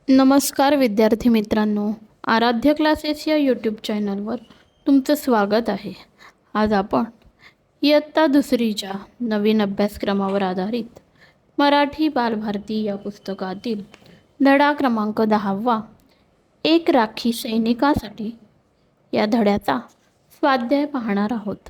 नमस्कार विद्यार्थी मित्रांनो, आराध्य क्लासेस या यूट्यूब चॅनलवर तुमचं स्वागत आहे. आज आपण इयत्ता दुसरीच्या नवीन अभ्यासक्रमावर आधारित मराठी बालभारती या पुस्तकातील धडा क्रमांक 10वा एक राखी सैनिकासाठी या धड्याचा स्वाध्याय पाहणार आहोत.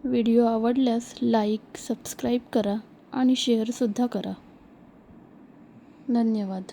व्हिडिओ आवडल्यास लाईक, सबस्क्राईब करा आणि शेअरसुद्धा करा. धन्यवाद.